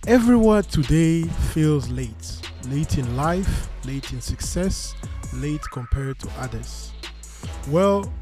Everyone today feels late. Late in life, late in success, late compared to others. Well,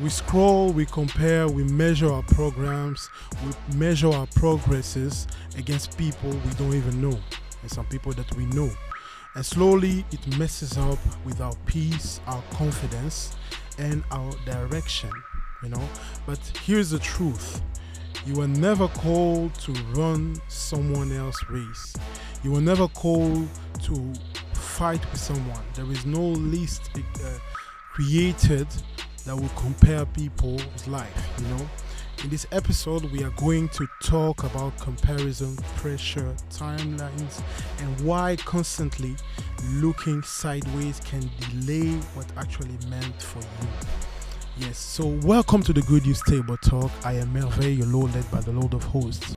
we scroll, we compare, we measure our programs, we measure our progresses against people we don't even know and some people that we know. And slowly it messes up with our peace, our confidence, and our direction, you know. But here's the truth: you were never called to run someone else's race. You were never called to fight with someone. There is no list created that will compare people's life, you know. In this episode, we are going to talk about comparison, pressure, timelines, and why constantly looking sideways can delay what actually meant for you. Yes, so welcome to the Good Use Table Talk. I am Merveille, your Lord led by the Lord of Hosts.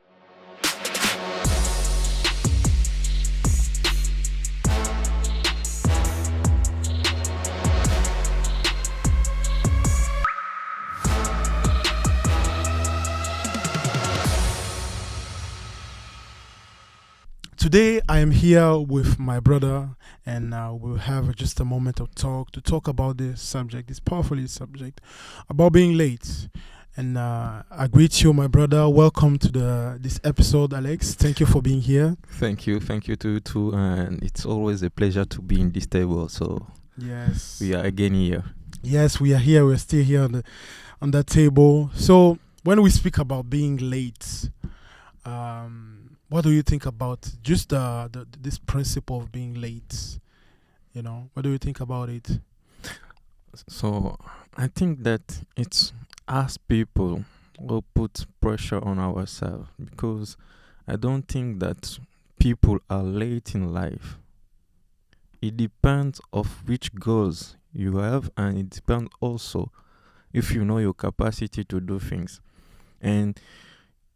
Today I am here with my brother, and we'll have just a moment of talk to talk about this subject, this powerful subject about being late. And I greet you, my brother. Welcome to this episode, Alex. Thank you for being here. Thank you to you too, and it's always a pleasure to be in this table. So Yes, we are again here. yes, we are here. We're still here on that table. So when we speak about being late, what do you think about just this principle of being late? You know, what do you think about it? So I think that it's us people who put pressure on ourselves, because I don't think that people are late in life. It depends of which goals you have, and it depends also if you know your capacity to do things. And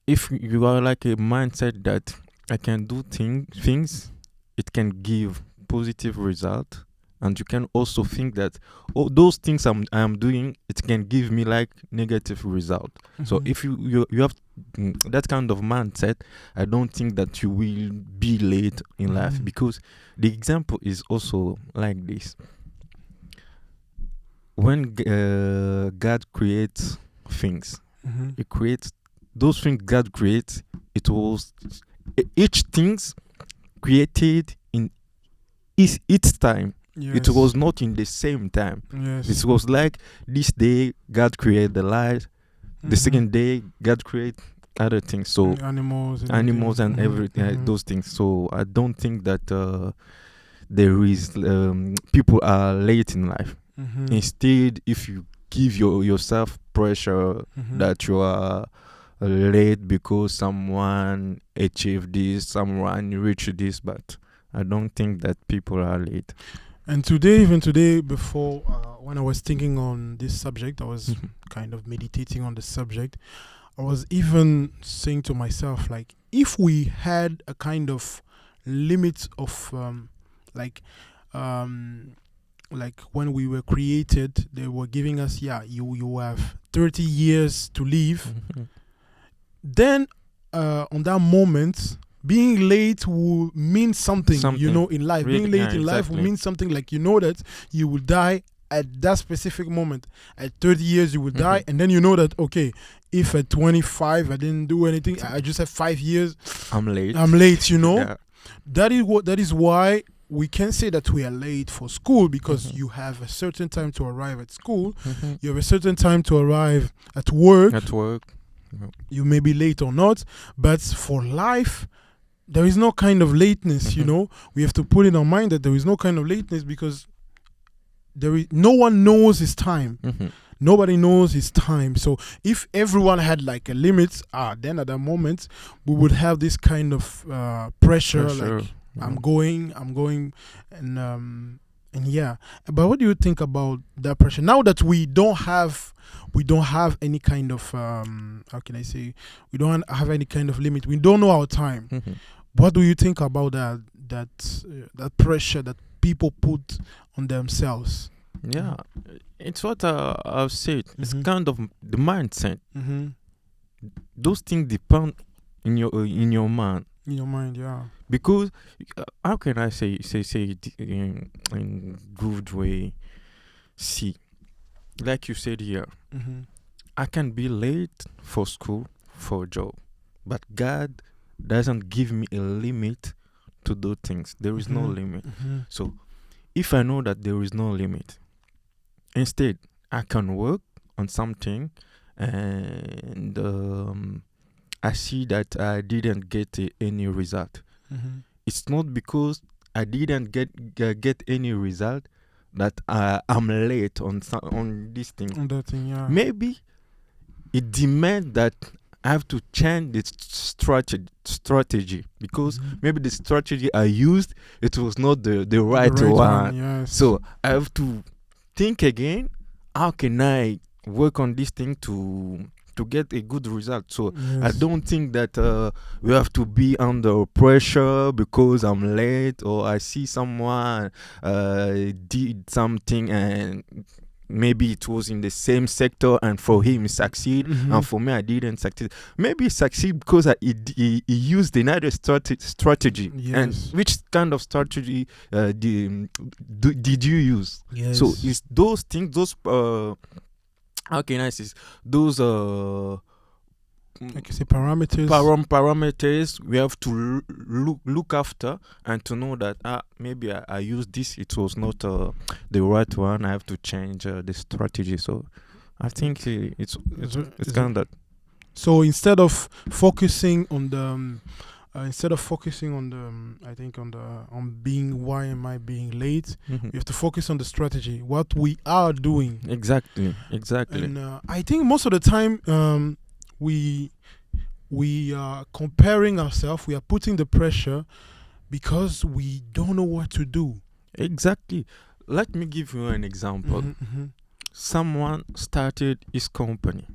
if you are like a mindset that I can do things, it can give positive result. And you can also think that those things I am doing, it can give me like negative result. So if you have that kind of mindset, I don't think that you will be late in life, because the example is also like this. When God creates things, He creates those things God creates. It was each things created in its time. Yes. It was not in the same time. Yes. It was like this day God created the light, the second day God created other things. So animals and everything, those things. So I don't think that there is people are late in life. Instead, if you give yourself pressure that you are late because someone achieved this, someone reached this, but I don't think that people are late. And even today, before when I was thinking on this subject, I was kind of meditating on the subject. I was even saying to myself, like, if we had a kind of limit of like when we were created, they were giving us, you have 30 years to live. Then on that moment, being late will mean something, you know, in life. Really, being late in life will mean something, like, you know, that you will die at that specific moment. At 30 years you will die, and then you know that, okay, if at 25 I didn't do anything, I just have 5 years, I'm late, you know. Yeah. That is why we can say that we are late for school, because you have a certain time to arrive at school, you have a certain time to arrive at work. You may be late or not, but for life there is no kind of lateness, you know. We have to put in our mind that there is no kind of lateness, because no one knows his time. Nobody knows his time. So if everyone had like a limit, then at that moment we would have this kind of pressure. Like, I'm going, and yeah. But what do you think about that pressure now that we don't have any kind of how can I say, we don't have any kind of limit, we don't know our time. What do you think about that pressure that people put on themselves? Yeah, it's what I've said. It's kind of the mindset. Those things depend in your mind. In your mind, yeah. Because how can I say it in good way? See, like you said here, Mm-hmm. I can be late for school for a job, but God doesn't give me a limit to do things. There is no Mm-hmm. limit. Mm-hmm. So if I know that there is no limit, instead I can work on something, and I see that I didn't get any result. Mm-hmm. It's not because I didn't get any result that I'm late on this thing. On that thing, yeah. Maybe it demands that I have to change the strategy, because Mhm. maybe the strategy I used, it was not the right, The right one. yes. So I have to think again. How can I work on this thing to get a good result? So I yes. don't think that we have to be under pressure because I'm late, or I see someone did something and maybe it was in the same sector, and for him he succeed, Mhm. and for me I didn't succeed. Maybe he succeed because he used another strategy. And Yes. which kind of strategy did you use? Yes. So it's those things, those how can I say, those like you say, parameters. parameters we have to look after, and to know that maybe I used this, it was not the right one. I have to change the strategy. So I think it's kind of that. So instead of focusing on the I think on being, why am I being late? Mhm. We have to focus on the strategy, what we are doing. Exactly. And I think most of the time, we are comparing ourselves. We are putting the pressure because we don't know what to do. Exactly. Let me give you an example. Mhm. Someone started his company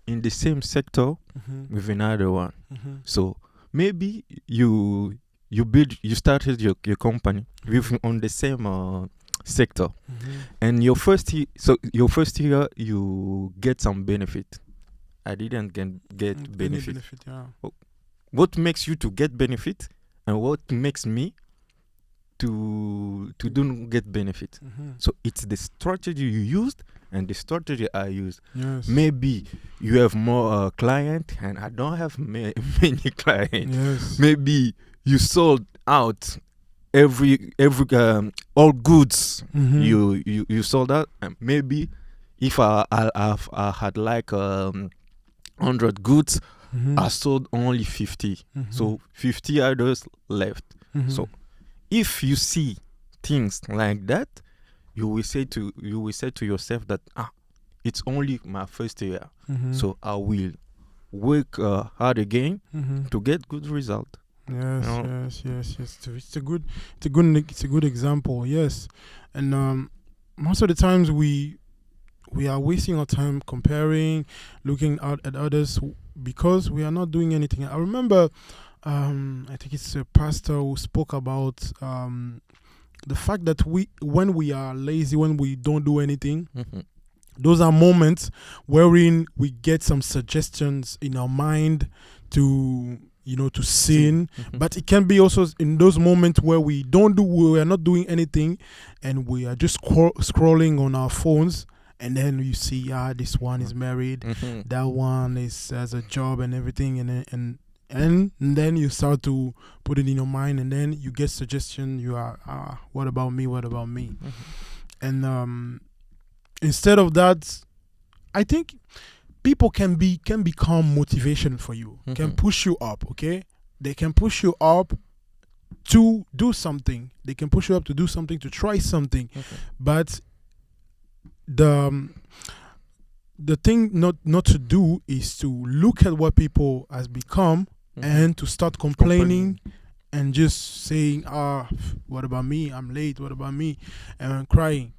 in the same sector Mhm. with another one. Mhm. So maybe you started your company with on the same sector, Mhm. and your first year you get some benefit. I didn't get Any benefit. yeah. What makes you to get benefit, and what makes me to don't get benefit? Mhm. So it's the strategy you used and the strategy I used. Yes. Maybe you have more client, and I don't have many clients. Yes. Maybe you sold out every all goods. Mhm. You sold out, and maybe if I had like 100 goods, Mhm. I sold only 50. Mhm. So 50 others left. Mhm. So if you see things like that, you will say to yourself that it's only my first year, Mhm. so I will work hard again Mhm. to get good result. Yes, You know? yes. It's a good example. Yes, and most of the times we are wasting our time comparing, looking out at others because we are not doing anything. I remember, I think it's a pastor who spoke about the fact that when we are lazy, when we don't do anything, Mhm. those are moments wherein we get some suggestions in our mind to to sin. Mhm. But it can be also in those moments where we are not doing anything, and we are just scrolling on our phones, and then you see this one is married, Mhm. that one has a job and everything, and then you start to put it in your mind, and then you get suggestion. You are what about me, Mhm. and instead of that, I think people can become motivation for you, can Mhm. push you up. Okay, they can push you up to do something. They can push you up to do something, to try something. Okay. But the thing not to do is to look at what people has become Mhm. and to start complaining and just saying, what about me? I'm late. What about me? And I'm crying.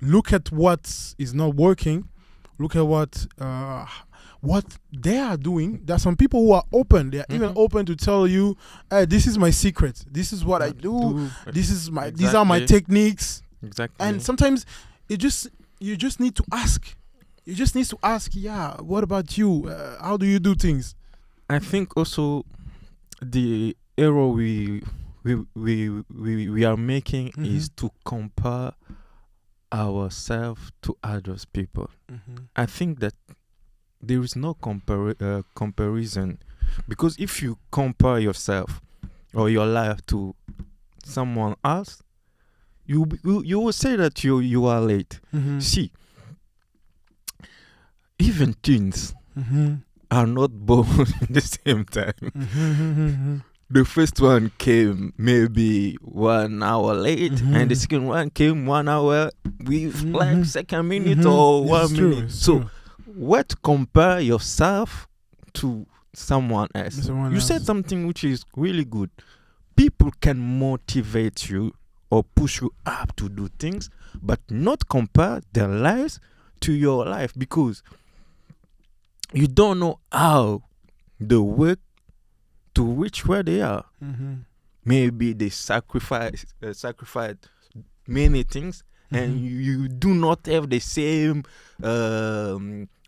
Look at what is not working. Look at what they are doing. There are some people who are open. They are even Mhm. open to tell you, hey, this is my secret. This is what I do. These are my Exactly. techniques. Exactly. And sometimes you just need to ask. You just need to ask, what about you? How do you do things? I think also the error we are making is to compare ourselves to others people. I think that there is no comparison, because if you compare yourself or your life to someone else, you will say that you are late. See, even teens are not born at the same time. The first one came maybe 1 hour late, and the second one came 1 hour with like second minute or 1 minute. So, what compare yourself to someone else? You said something which is really good. People can motivate you or push you up to do things, but not compare their lives to your life, because you don't know how they work to reach where they are. Maybe they sacrifice many things, and you do not have the same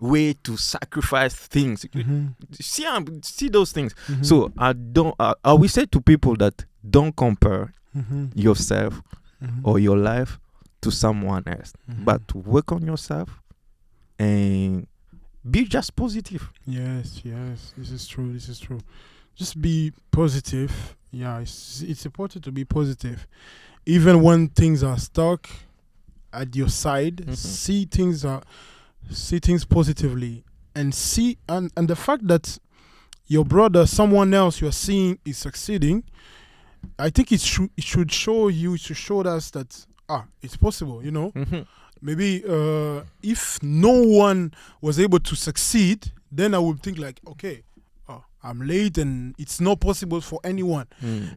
way to sacrifice things. See those things. So I will say to people that don't compare yourself or your life to someone else, but work on yourself and be just positive. Yes, this is true. Just be positive. Yeah, it's important to be positive, even when things are stuck at your side. See things positively, and see and the fact that your brother, someone else you're seeing, is succeeding. I think it should show us that it's possible. Maybe if no one was able to succeed, then I would think like, okay, I'm late and it's not possible for anyone.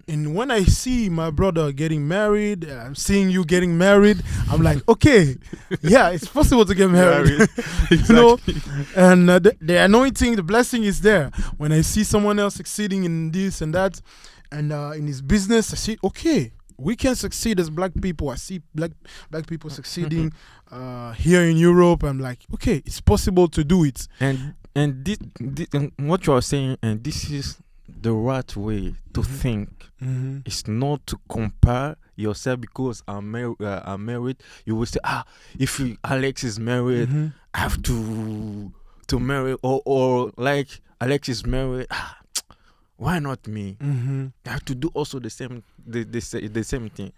And when I see my brother getting married, I'm seeing you getting married, I'm like, okay, yeah, it's possible to get married. Exactly. And the anointing, the blessing is there. When I see someone else succeeding in this and that, and in his business, I see, okay, we can succeed as black people. I see black people succeeding here in Europe. I'm like, okay, it's possible to do it. And this and what you are saying, and this is the right way to think. It's not to compare yourself because I'm married. You will say, if Alex is married, I have to marry, or like Alex is married. Why not me? I have to do also the same thing.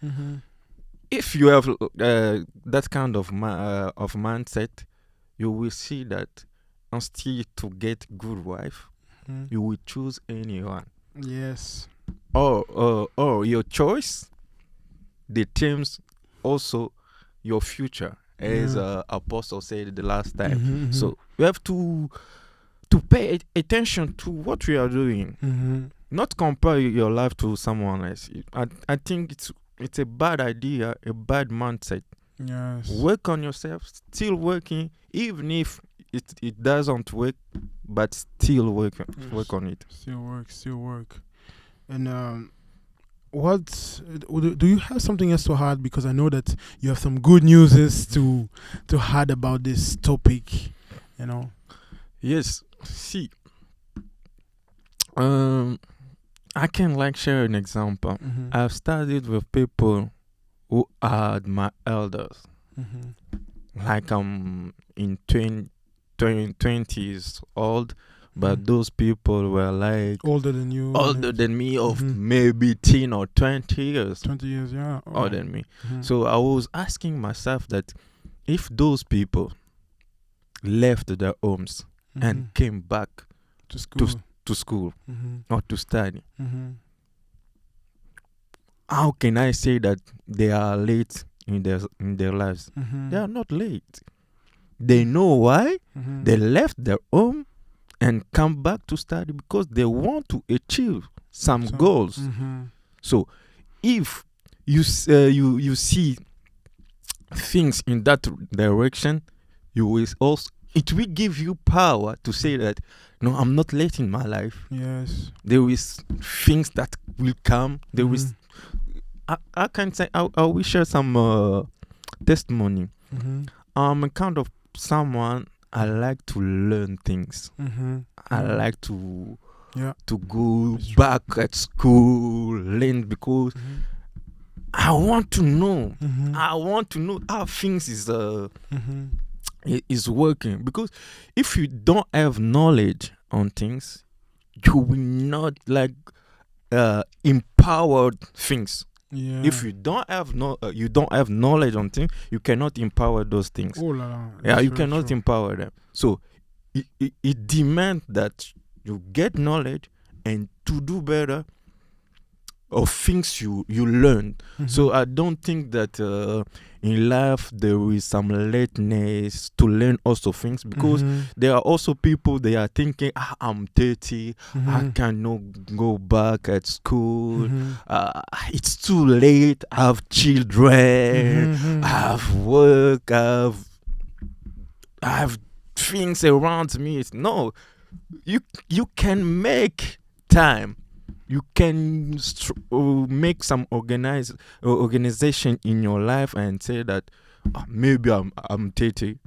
If you have that kind of mindset, you will see that instead to get good wife, you will choose anyone. Yes. Or your choice determines also your future, as Apostle said the last time. So you have to pay attention to what we are doing. Not compare your life to someone else. I think it's a bad idea, a bad mindset. Yes. Work on yourself, still working, even if it doesn't work, but still work on it. Still work. And what do you have something else to add? Because I know that you have some good news to add about this topic. Yes. See, I can share an example. I've studied with people who are my elders. Like I'm in 20s old, but those people were like older than you, older than me, of maybe 10 or 20 years. 20 years, yeah. Older than me. So I was asking myself that if those people left their homes and came back to school, or to study, how can I say that they are late in their lives? They are not late. They know why they left their home and come back to study, because they want to achieve some goals. So if you see things in that direction, you will also, it will give you power to say that, no, I'm not late in my life. Yes. There is things that will come. There is, I can say, I will share some testimony. I'm a kind of someone, I like to learn things. I like to Yeah. to go It's true. back at school, learn, because Mhm. I want to know. Mhm. I want to know how things Mhm. is working. Because if you don't have knowledge on things, you will not like empowered things. Yeah. If you don't have you don't have knowledge on things, you cannot empower those things. Oh la la. Yeah, That's you very cannot true. empower them. So it demands that you get knowledge and to do better of things you learn. Mhm. So I don't think that in life there is some lateness to learn also things, because Mhm. there are also people, they are thinking, I'm 30, I Mhm. cannot go back at school. Mhm. It's too late. I have children. Mhm. I have work. I have things around me. No, you can make time. You can make some organization in your life and say that maybe I'm 30.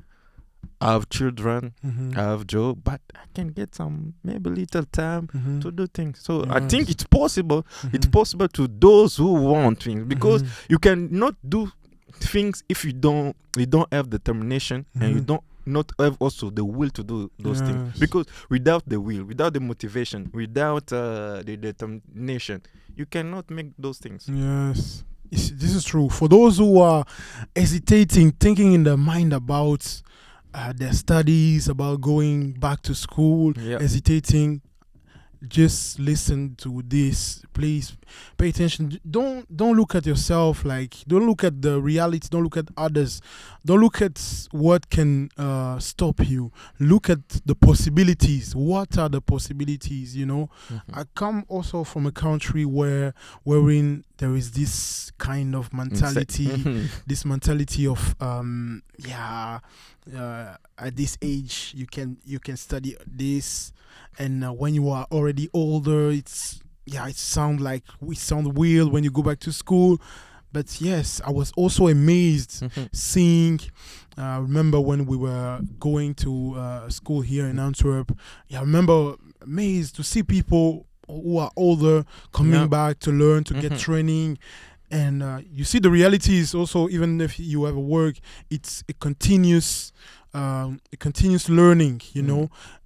I have children, Mhm. I have job, but I can get some maybe little time Mhm. to do things. So I think Yes. it's possible. It's Mhm. possible to those who want things, because Mhm. you cannot do things if you don't have determination and you Mhm. don't not have also the will to do those things. Yes. Because without the will, without the motivation, without the determination, you cannot make those things. Yes. This is true. For those who are hesitating, thinking in their mind about their studies, about going back to school, Yeah. hesitating, just listen to this. Please pay attention. Don't look at yourself, like don't look at the reality, don't look at others, don't look at what can stop you. Look at the possibilities. What are the possibilities? I come also from a country wherein there is this kind of mentality, this mentality of at this age you can study this, and when you are already older, it sounds like we sound weird when you go back to school. But yes, I was also amazed seeing. Remember when we were going to school here in Antwerp? Yeah, I remember amazed to see people who are older coming Yeah. back to learn, to get training. And you see, the reality is also, even if you have a work, it's a continuous learning,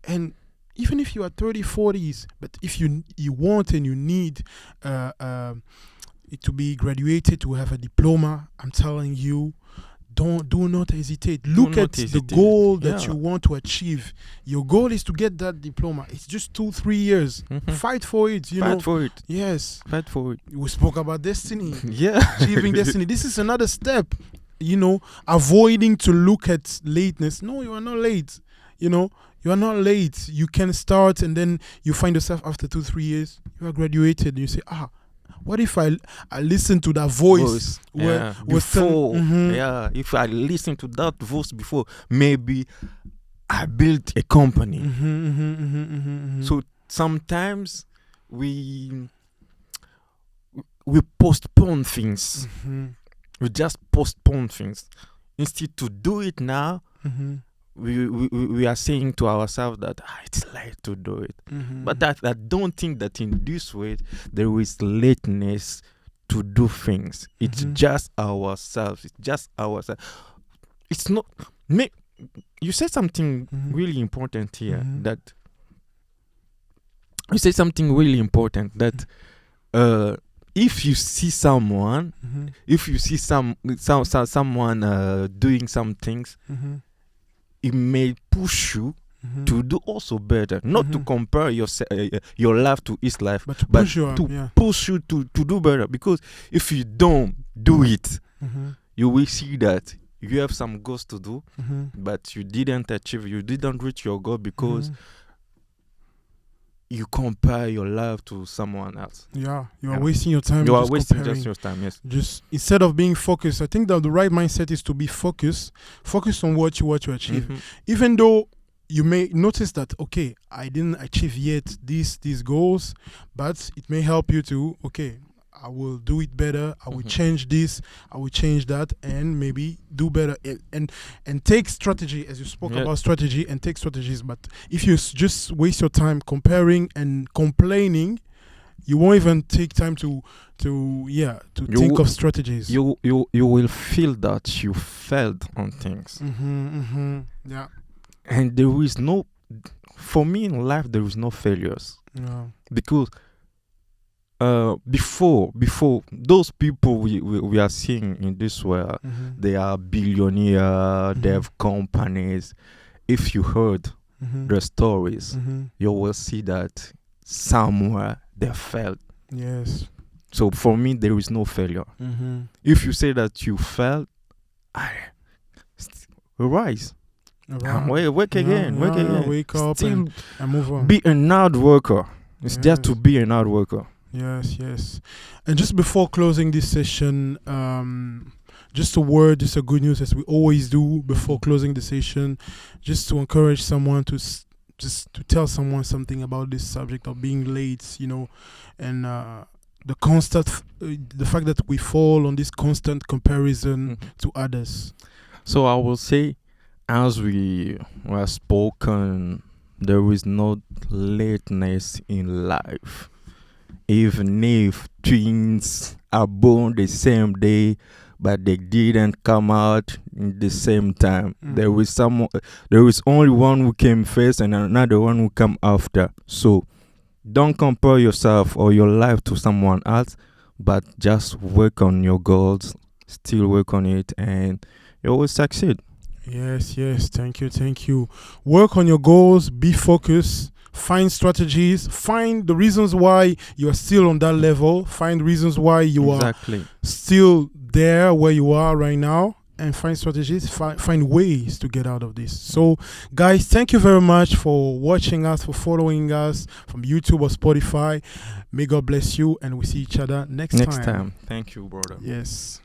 and even if you are 30, 40s, but if you want and you need to be graduated, to have a diploma, I'm telling you, do not hesitate. Look at the goal that you want to achieve. Your goal is to get that diploma. It's just 2-3 years. Fight for it. Fight for it. Yes. Fight for it. We spoke about destiny. Yeah. Achieving destiny. This is another step. Avoiding to look at lateness. No, you are not late. You are not late. You can start, and then you find yourself after 2-3 years, you are graduated, and you say, what if I listen to that voice before? Yeah, if I listen to that voice before, maybe I built a company. So sometimes we postpone things. We just postpone things instead to do it now. We are saying to ourselves that it's late to do it. But I don't think that in this way there is lateness to do things. It's just ourselves. It's not me. You said something really important here. That you said something really important that if you see someone, if you see someone doing some things, it may push you to do also better, not to compare your life to his life, but to push you to do better. Because if you don't do it, you will see that you have some goals to do, but you didn't reach your goal because you compare your life to someone else. Yeah, you are wasting your time. You are wasting just your time, yes. Just instead of being focused, I think that the right mindset is to be focused on what you want to achieve. Even though you may notice that, okay, I didn't achieve yet these goals, but it may help you to, okay, I will do it better. I will change this. I will change that, and maybe do better. And take strategy, as you spoke about strategy, and take strategies. But if you just waste your time comparing and complaining, you won't even take time to think of strategies. You will feel that you failed on things. Yeah. And there is no, for me in life, there is no failures. No. Because before those people we are seeing in this world, they are billionaires, they have companies. If you heard their stories, you will see that somewhere they failed. Yes. So for me, there is no failure. If you say that you failed, rise. Wake again. Wake up and move on. Be an hard worker. It's just to be an hard worker. Yes. And just before closing this session, just a word, just a good news, as we always do before closing the session, just to encourage someone to just to tell someone something about this subject of being late, and the fact that we fall on this constant comparison to others. So I will say, as we were spoken, there is no lateness in life. Even if twins are born the same day, but they didn't come out in the same time, there is only one who came first and another one who come after. So don't compare yourself or your life to someone else, but just work on your goals, still work on it, and you will succeed. Yes, thank you. Work on your goals, be focused, find strategies, find the reasons why you are still on that level, find reasons why you are still there where you are right now, and find strategies, find ways to get out of this. So guys, thank you very much for watching us, for following us from YouTube or Spotify. May God bless you, and we see each other next time. Thank you, brother. Yes.